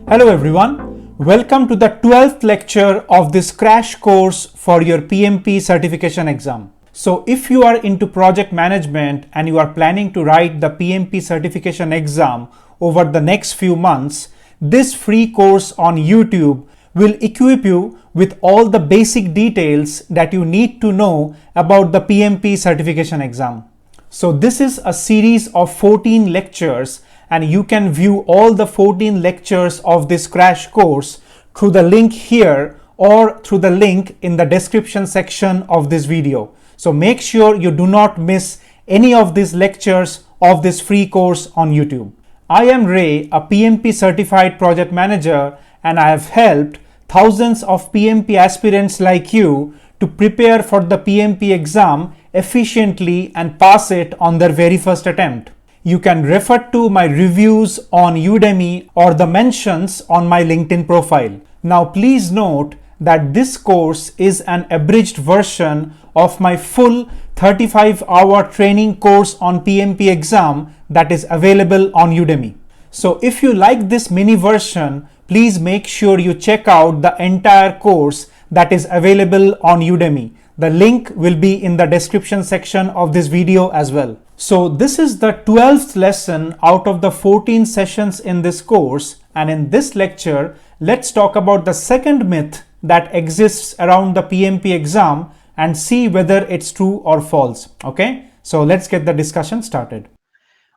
Hello everyone, welcome to the 12th lecture of this crash course for your PMP certification exam. So if you are into project management and you are planning to write the PMP certification exam over the next few months, this free course on YouTube will equip you with all the basic details that you need to know about the PMP certification exam. So this is a series of 14 lectures and you can view all the 14 lectures of this crash course through the link here or through the link in the description section of this video. So make sure you do not miss any of these lectures of this free course on YouTube. I am Ray, a PMP certified project manager, and I have helped thousands of PMP aspirants like you to prepare for the PMP exam efficiently and pass it on their very first attempt. You can refer to my reviews on Udemy or the mentions on my LinkedIn profile. Now please note that this course is an abridged version of my full 35-hour training course on PMP exam that is available on Udemy. So if you like this mini version, please make sure you check out the entire course that is available on Udemy. The link will be in the description section of this video as well. So this is the 12th lesson out of the 14 sessions in this course, and in this lecture, let's talk about the second myth that exists around the PMP exam and see whether it's true or false. Okay, so let's get the discussion started.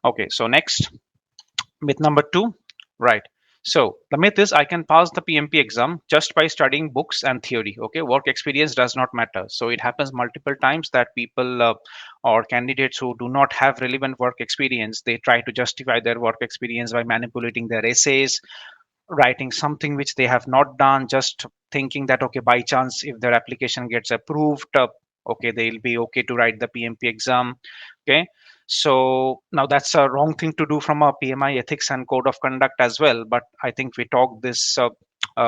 Okay, so next, myth number 2, right? So the myth is I can pass the PMP exam just by studying books and theory. Okay, work experience does not matter. So it happens multiple times that people or candidates who do not have relevant work experience, they try to justify their work experience by manipulating their essays, writing something which they have not done, just thinking that, okay, by chance, if their application gets approved, okay, they'll be okay to write the PMP exam. Okay. So now that's a wrong thing to do from a PMI ethics and code of conduct as well. But I think we talked this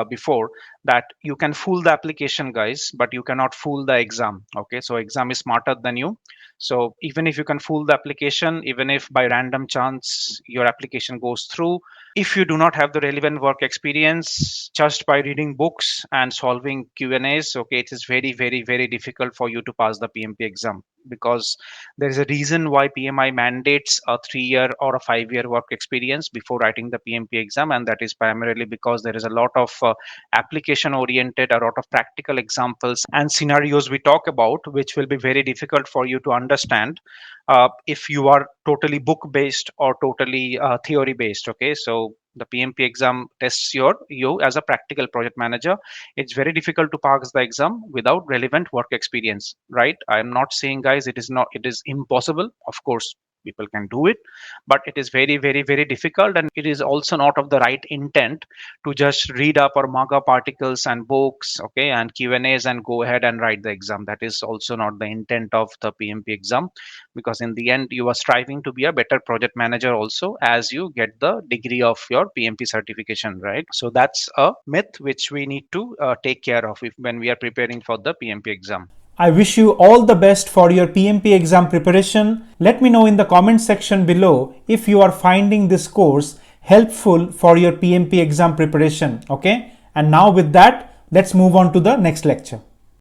before, that you can fool the application, guys, but you cannot fool the exam. Okay, so exam is smarter than you. So even if you can fool the application, even if by random chance your application goes through, if you do not have the relevant work experience, just by reading books and solving Q&As, okay, it is very, very, very difficult for you to pass the PMP exam, because there is a reason why PMI mandates a 3-year or a 5-year work experience before writing the PMP exam, and that is primarily because there is a lot of application oriented, a lot of practical examples and scenarios we talk about, which will be very difficult for you to understand if you are totally book based or totally theory based. Okay, so the PMP exam tests you as a practical project manager. It's very difficult to pass the exam without relevant work experience, right? I am not saying, guys, it is impossible. Of course, people can do it, but it is very, very, very difficult, and it is also not of the right intent to just read up or mug up articles and books, okay, and Q&As and go ahead and write the exam. That is also not the intent of the PMP exam, because in the end you are striving to be a better project manager also as you get the degree of your PMP certification, right? So that's a myth which we need to take care of when we are preparing for the PMP exam. I wish you all the best for your PMP exam preparation. Let me know in the comment section below if you are finding this course helpful for your PMP exam preparation. Okay, and now with that, let's move on to the next lecture.